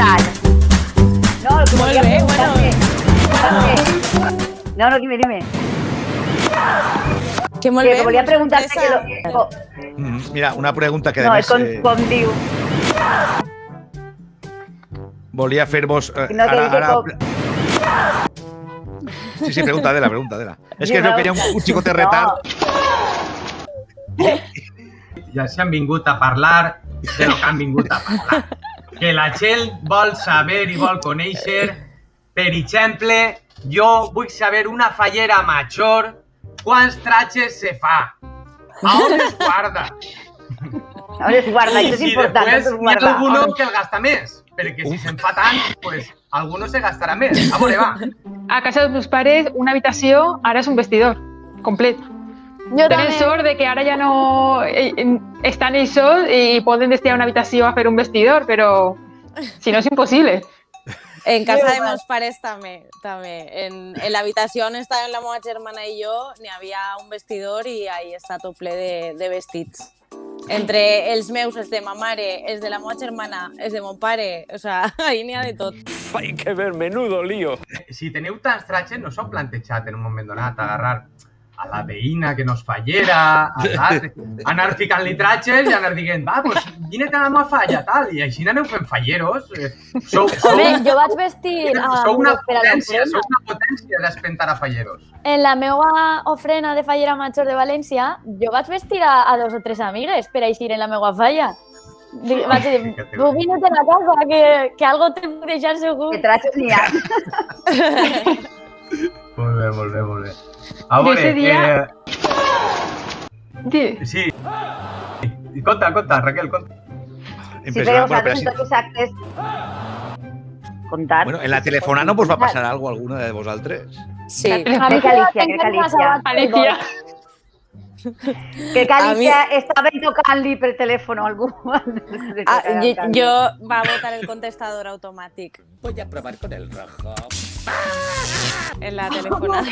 tal? No, el que Molt volia bé, preguntar-te. No, dime. Que molt bé. Que volia preguntar-te sorpresa. Mira, una pregunta que No, a és més com diu. volia fer-vos... No, que dice com... Sí, pregunta, Adela. És que es veu que hi ha un xicot de retard. Ja s'han vingut a parlar de lo que han vingut a parlar. Que la gent vol saber i vol conèixer, per exemple, jo vull saber una fallera major, quants tratges se fa, a on es guarda. A on es guarda, això és important. I després hi ha algú que el gasta més, perquè si se'n fa tant, pues, algú se gastarà més. A veure, va. A casa dels meus pares, una habitació ara és un vestidor complet. Jo Tenen també. sort de que ara ja no estan ells sols i poden destinar una habitació a fer un vestidor, però si no és impossible. En casa de meus pares també. En l'habitació on estàvem la meva germana i jo n'hi havia un vestidor i ahí està tot ple de vestits. Entre els meus, els de ma mare, els de la meva germana, els de mon pare, o sea, ahí n'hi ha de tot. Hay que ver, menudo lío. Si teniu tants tratges, no s'ho heu plantejat en un moment donat agarrar a la veïna que no es fallera, a l'altre, anar ficant-li tratges i anar dient, va, pues vine-te a la meva falla, tal, i així aneu fent falleros. Home, jo vaig vestir Sou una per a potència d'espentar a falleros. En la meva ofrena de fallera major de València, jo vaig vestir a 2 o 3 amigues per a eixir en la meva falla. Vaig dir, tu vine-te a la casa, que algo te puc deixar segur. Que tratges n'hi ha. Molt bé. Jo ese dia... Sí. Conta, Raquel, conta. Sí, però vosaltres en tots els actes... Contar. Bueno, en la telefonada no vos va passar alguna alguna de vosaltres? Sí. Crec que Alicia. Que Alicia estava tocant-li per telèfon a algú. Jo va botar el contestador automàtic. Voy a probar con el rojo. En la telefonada.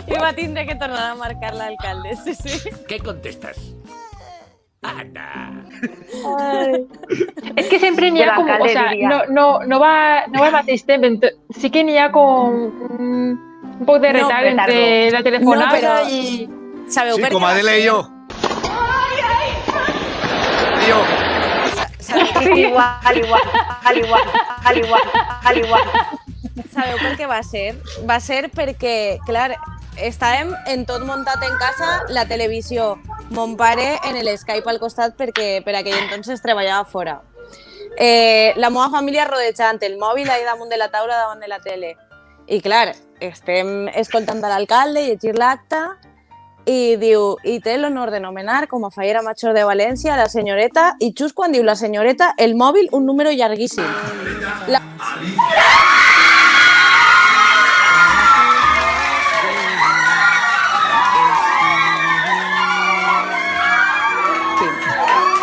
I va tindre que tornar a marcar l'alcalde, sí. ¿Qué contestas? Ana. És que sempre n'hi ha com... O sea, no va al mateix temps. Sí que n'hi ha com un poc de retard entre la telefonada i... Sabeu sí, per què com Adela i jo. Igual. Sabeu per què va ser? Va ser perquè, clar, estàvem en tot muntat en casa, la televisió, mon pare en l'Skype al costat perquè per aquell entonces treballava fora. La meva família rodejant el mòbil ahí damunt de la taula davant de la tele. I clar, estem escoltant a l'alcalde, llegir l'acta i diu, i té l'honor de nomenar com a fallera major de València la senyoreta, i just quan diu la senyoreta, el mòbil, un número llarguíssim.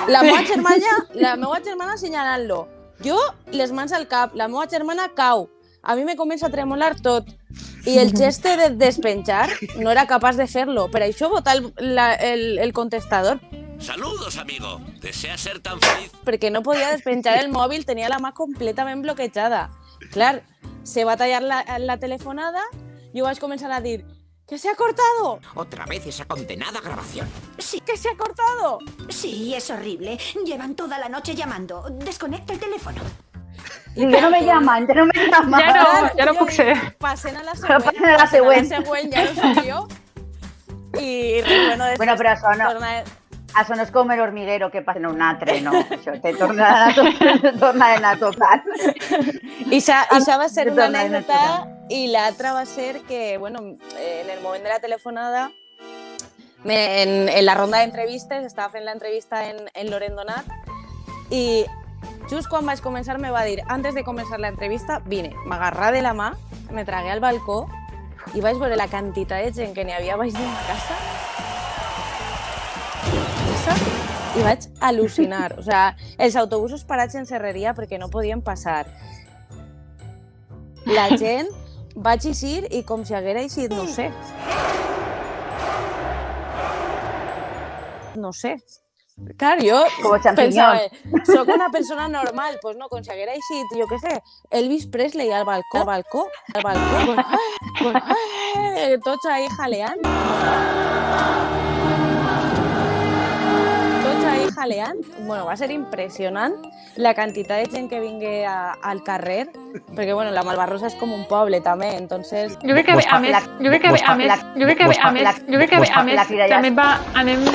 La meva germana assenyalant-lo. Jo, les mans al cap, la meva germana cau. A mi me comença a tremolar tot. I el geste de despenjar no era capaç de fer-lo. Per això botar el contestador. Saludos, amigo. ¿Deseas ser tan feliz? Perquè no podia despenjar el mòbil, tenia la mà completament bloquejada. Clar, se va tallar la telefonada, jo vaig començar a dir ¡que se ha cortado! Otra vez esa condenada grabación. Sí, ¡que se ha cortado! Sí, es horrible. Llevan toda la noche llamando. Desconecta el teléfono. Ya no me llaman. Ja no puc ser. Passen a la següent. ja no soc jo. I bueno, però això no és com l'hormiguero que passa en un altre, no. Això te torna a anar tocant. I això va ser una anècdota i l'altra va ser que, bueno, en el moment de la telefonada, en la ronda d'entrevistes, estava fent l'entrevista en Loren Donat i just quan vaig començar me va dir, antes de començar l'entrevista, vine, m'agarrà de la mà, me tragué al balcó i vaig veure la quantitat de gent que n'hi havia baix de la casa i vaig al·lucinar. O sea, els autobusos parats en Serreria perquè no podien passar. La gent vaig eixir i com si haguera eixit, no sé. Clar, jo Com pensava, soc una persona normal, doncs no, com si haguera eixit, jo què sé, Elvis Presley al balcó, tots ahí jaleant. Bueno, va ser impressionant la quantitat de gent que vingué al carrer, perquè bueno, la Malvarrosa és com un poble també, entonces... Jo crec que a més també va... Anem...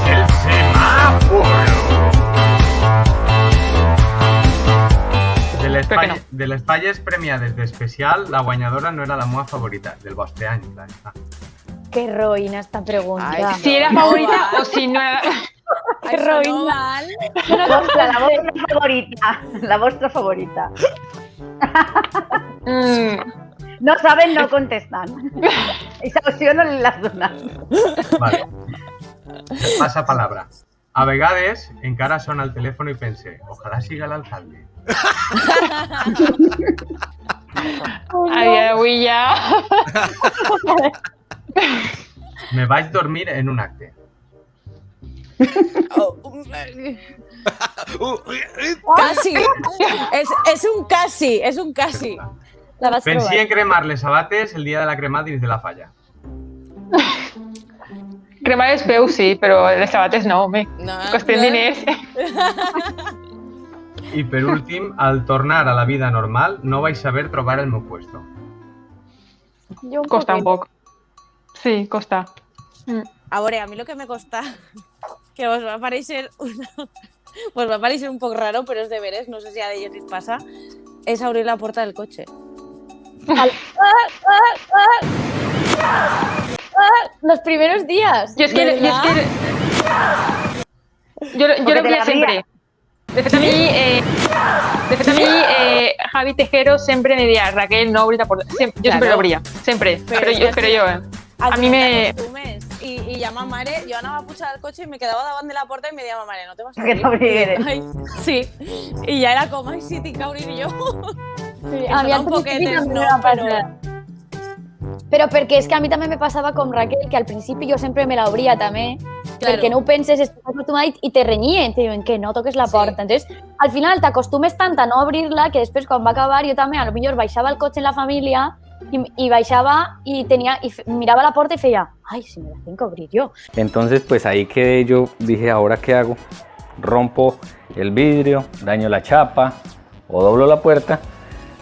El semáforo. De les falles premiades d'especial, la guanyadora no era la meva favorita, del vostre any, clar està. Que roïna esta pregunta. Ai, si era favorita o si no era... Que roïna. La vostra favorita. La vostra favorita. No saben, no contestan. Esa opció no les donen. Vale. Passa palabra. A vegades encara sona el telèfon i pense, ojalà siga l'alcalde. Avui ja... Me vaig dormir en un acte. Casi. És un casi. La vas Pensi trobar. en cremar les sabates el dia de la cremada dins de la falla. Cremar els peus, sí, però les sabates no, home. No, Costen diners. I per últim, al tornar a la vida normal, no vaig saber trobar el meu puesto. Costa un poc. Sí, costa. A veure, a mi lo que me costa, que os va a parecer un poc raro, però és de veres, no sé si a ellos les passa, és obrir la puerta del cotxe. Los primeros días. Yo lo hacía siempre. De fet, a mi, Javi Tejero sempre me deia, Raquel, no obri la porta. Jo sempre l'obria, sempre. Però jo, a mi me... I ja ma mare, jo anava a pujar al cotxe i me quedava davant de la porta i me deia ma mare, no te vas a Que t'obligueres. Ai, sí, i ja era com, ai, sí, tinc que obrir jo. Sí, a mi al principi també me va passar. Però perquè és que a mi també me passava com Raquel, que al principi jo sempre me l'obria també, perquè no ho penses, estàs acostumat i te renyien, te diuen que no toques la porta. Entonces, al final t'acostumes tant a no obrir-la que després quan va acabar jo també, a lo millor baixava el cotxe en la família y baixaba y miraba la puerta y feia, ay, si me la tengo que abrir yo. Entonces, pues ahí quedé yo, dije, ¿ahora qué hago? Rompo el vidrio, daño la chapa o doblo la puerta,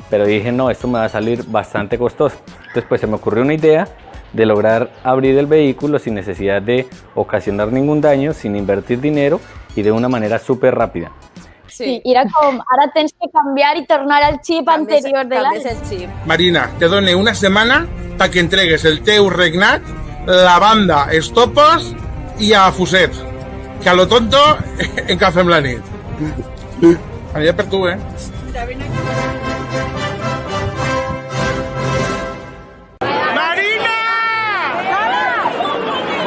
pero dije, no, esto me va a salir bastante costoso. Entonces, pues se me ocurrió una idea de lograr abrir el vehículo sin necesidad de ocasionar ningún daño, sin invertir dinero y de una manera súper rápida. Sí, i era com, ara tens que canviar i tornar al xip anterior de l'any. Marina, te dono una setmana para que entregues el teu regnat, la banda, estopos i a Fuset. Que a lo tonto en cafè amb la nit. Aniré per tu, Marina!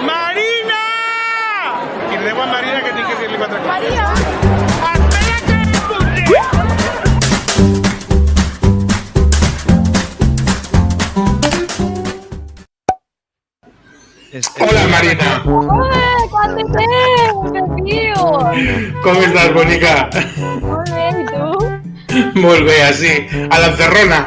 Marina! I rebo a Marina que tinc que dir-li 4 coses. Maria! Hola, Marina. Hola, quant de temps, meu tio! Com estàs, bonica? Molt bé, i tu? Molt bé, així, a l'encerrona.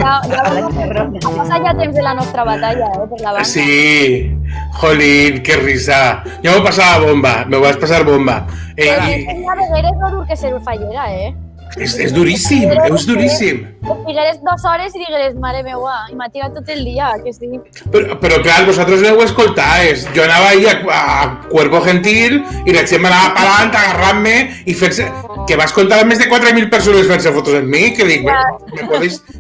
Ha passat ja temps de la nostra batalla, per la banda. Sí, jolín, que risa. Jo m'ho passava bomba, me ho vas passar bomba. Però és Figueres no dur que ser fallera, És duríssim, és duríssim. Figueres 2 hores i digueres, mare meua, i m'ha tirat tot el dia, que sí. Però clar, vosaltres no ho escoltàs. Jo anava ahí a Cuervo Gentil i la gent m'anava parant, agarrant-me i fent-se... Que vas contar a més de 4.000 persones fent-se fotos amb mi, que dic,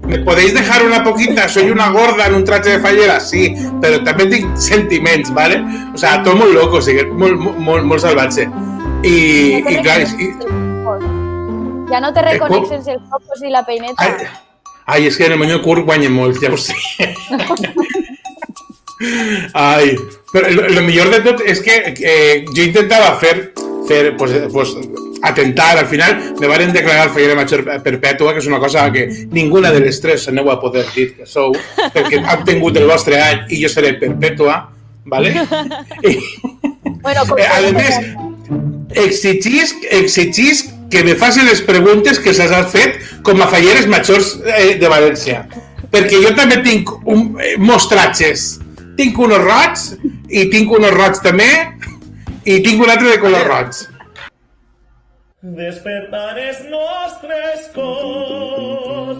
¿me podéis dejar una poquita? Soy una gorda en un traje de fallera? Sí, però també tinc sentiments, ¿vale? O sea, tot molt loco, o sigui, molt salvatge. I clar, ja no te reconec sense els focus i la peineta. Ai, és que en el meu curt guanya molt, ja ho sé. Ai, però el millor de tot és que jo intentava fer pues, atentar. Al final me van declarar fallera major perpètua, que és una cosa que ninguna de les tres aneu a poder dir que sou, perquè han tingut el vostre any i jo seré perpètua, ¿vale? A més, exigís que me facin les preguntes que se'ls han fet com a falleres majors de València. Perquè jo també tinc mostratges. Tinc unos roig i tinc unos roig també i tinc un altre de color roig. Despertar els nostres cors,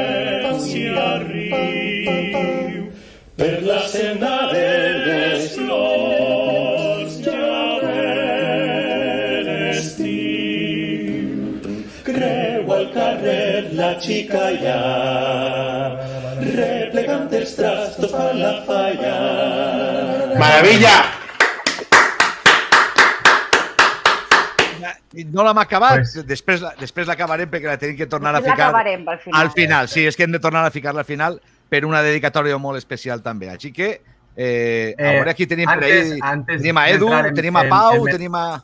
València riu, per la senda de les flors, ja ve l'estiu. Creu al carrer la xica ja, replegant els trastos a la falla. Maravilla! No l'hem acabat, després l'acabarem perquè la tenim que tornar a ficar al final. Sí, és que hem de tornar a ficar-la al final per una dedicatòria molt especial també. Així que, a veure, aquí tenim per ahí, tenim a Edu, tenim a Pau, tenim a...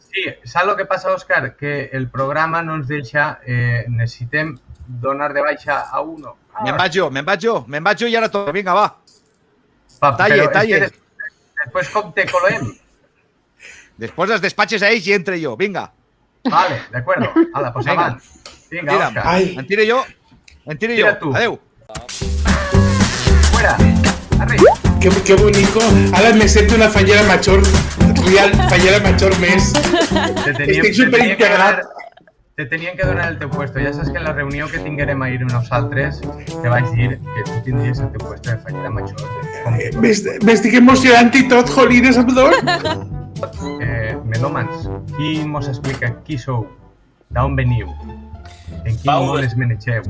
Sí, saps el que passa, Òscar? Que el programa no ens deixa, necessitem donar de baixa a uno. Me'n vaig jo i ara torno. Vinga, va. Talle. Després com te coloem? Després els despatxes a ells i entre jo. Vinga. Vale, de acuerdo. Hala, pues avant. Vinga, Òscar. En tire jo. Adéu. Fuera. Arriba. Qué bonito. Ahora me siento una fallera major, real, fallera major més. Estic superintegrat. Te tenien que donar el teu puesto. Ja saps que en la reunió que tinguérem a ir nosaltres te vaig dir que tu tindries el teu puesto de fallera major. M'estic emocionant i tot, jolines, Abdol. Melòmans, qui mos explica qui sou? D'on veniu? En quin món es manegeu?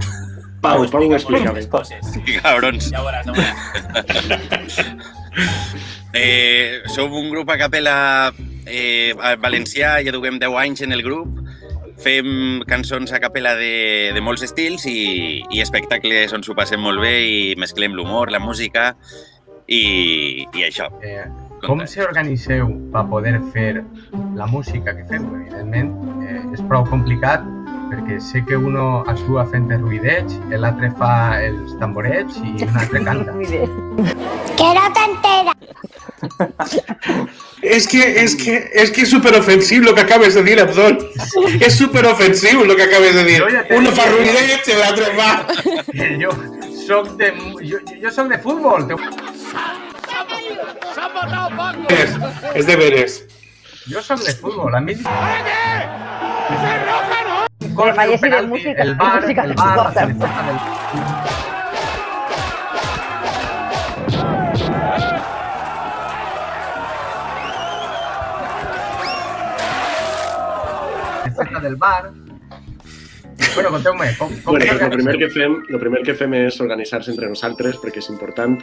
Pau, explícame. Cabrons. Ja veuràs, no veuràs. Som un grup a capella valencià, ja duguem 10 anys en el grup. Fem cançons a capella de molts estils i espectacles on s'ho passem molt bé i mesclem l'humor, la música i això. Com s'organitzeu per poder fer la música que fem? Evidentment, és prou complicat perquè sé que uno actua fent el ruideig, l'altre fa els tamborets i un altre canta. Que no t'entera. Es que es súper ofensivo lo que acabas de decir, Abdol. Es súper ofensivo lo que acabas de decir. Uno fa ruideig, l'altre fa... Jo soc de futbol. Es de veres. Jo soc de futbol, a mi... El Vallès i de música. El bar, festa del bar. Bueno, conteu-me. Bueno, pues lo primer que fem és organitzar-se entre nosaltres perquè és important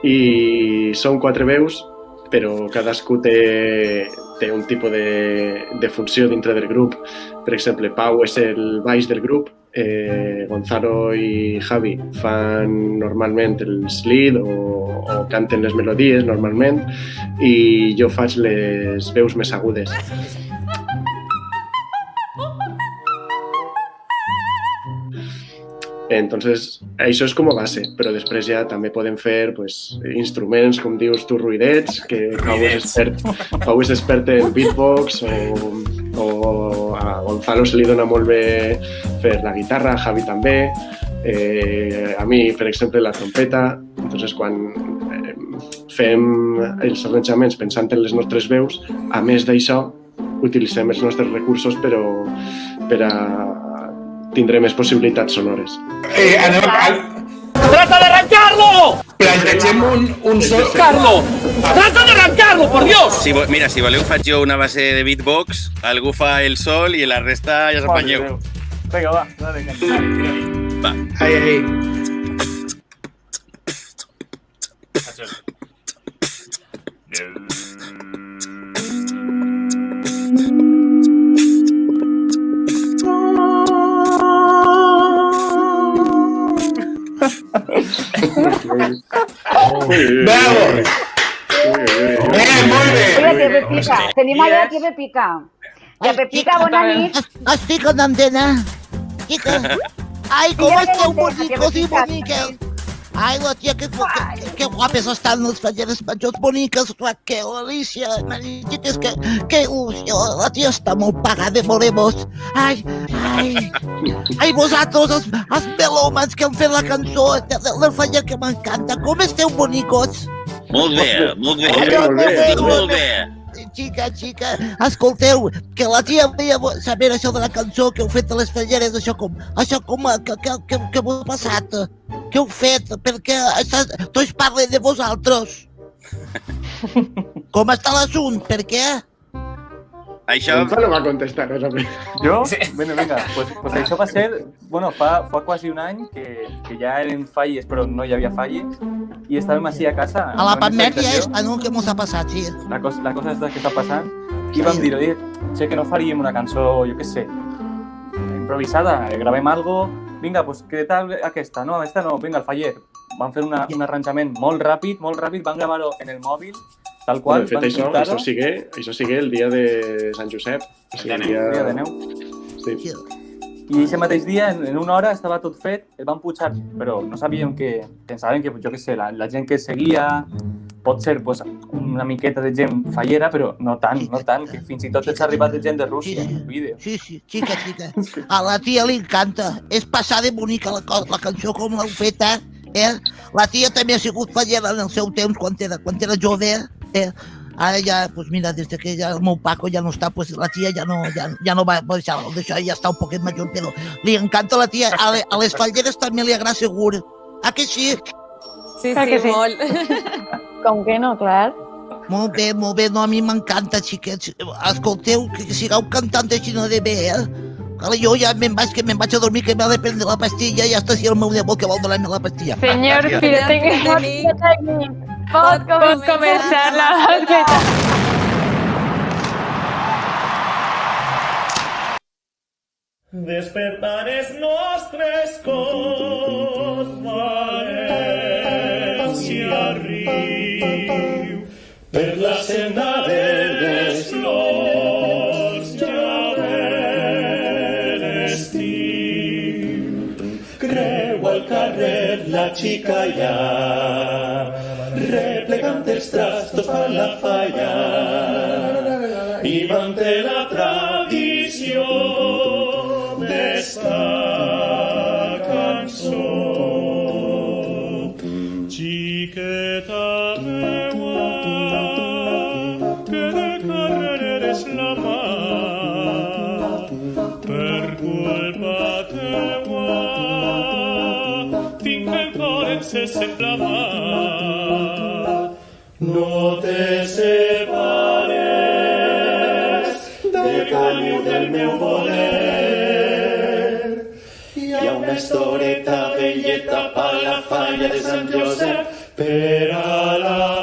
i són 4 veus, però cadascú té un tipus de funció dintre del grup. Per exemple, Pau és el baix del grup, Gonzalo i Javi fan normalment els lead o canten les melodies normalment i jo faig les veus més agudes. Entonces, això és com a base, però després ja també podem fer instruments, com dius tu, ruidets, que Pau és expert en beatbox, o a Gonzalo se li dona molt bé fer la guitarra, a Javi també, a mi, per exemple, la trompeta. Entonces, quan fem els arranjaments pensant en les nostres veus, a més d'això, utilitzem els nostres recursos per a tindré més possibilitats sonores. ¡Trata de arrancarlo! Plantegem un sol... ¡Carlo! ¡Trata de arrancarlo, por Dios! Mira, si voleu faig jo una base de beatbox, algú fa el sol i la resta ja s'apanyeu. Vinga, va, dale, Va. Ai. Bravo! Molt bé! Tenim allà que me pica. I a Pepica, bona nit. Estic en antena. Xica. Ai, com esteu, bonicos i boniques. Ai, la tia, que guapes estan les falleres majors boniques, Raquel, Alicia, Marichites, que il·lusió. La tia està molt pagada, volemos. Ai, vosaltres, els melòmans que han fet la cançó del faller que m'encanta. Com esteu, bonicos? Molt bé. Xica, escolteu, que la tia volia saber això de la cançó que heu fet a les falleres, això com, què vos ha passat? Què heu fet? Perquè tots parlen de vosaltres. Com està l'assumpte? Per què? Això... Gonzalo va contestar, no sé. Jo? Sí. Bueno, vinga, pues això va ser... Bueno, fa quasi un any que ja eren falles, però no hi havia falles, i estàvem així a casa... A la pandèmia esta, no? Què mos ha passat, sí. La cosa és que està passant, i vam dir, sé que no faríem una cançó, jo què sé, improvisada, gravem algo, vinga, pues què tal aquesta? No, aquesta no, vinga, el faller. Vam fer un arranjament molt ràpid, vam gravar-ho en el mòbil, tal qual. De fet, això sigue el dia de Sant Josep. El dia de neu. Sí. I aquest mateix dia, en una hora, estava tot fet, el van pujar, però no sabíem que... Pensàvem que, jo què sé, la gent que seguia, pot ser una miqueta de gent fallera, però no tant, que fins i tot ens ha arribat de gent de Rússia, el vídeo. Sí, xica. A la tia li encanta. És passada bonica la cançó com l'heu feta, La tia també ha sigut fallera en el seu temps, quan era jove, Ara ja, pues mira, des que ja el meu Paco ja no està, pues la tia ja no va deixar d'això, ja està un poquet major, però li encanta la tia. A les falleres també li agrada segur. Ah, que sí? Sí, molt. Com que no, clar. Molt bé, no, a mi m'encanta, xiquets. Escolteu, que sigueu cantant així no de bé, Jo ja me'n vaig a dormir, que m'ha de prendre la pastilla, ja està, si el meu nebot que vol donar-me la pastilla. Senyor pirotècnic, pot començar la orquesta. Despertar els nostres cors, València riu, per la senda de les flors, ja ve l'estiu. Creua el carrer la xica ja, replegant els trastos a la falla, i manté la tradició d'esta cançó. Xiqueta meua, que de carrer eres la mà, per culpa teua tinc el cor encès inflamat. No te separes del caliu del meu voler. Hi ha una historieta velleta pa la falla de Sant Josep per a la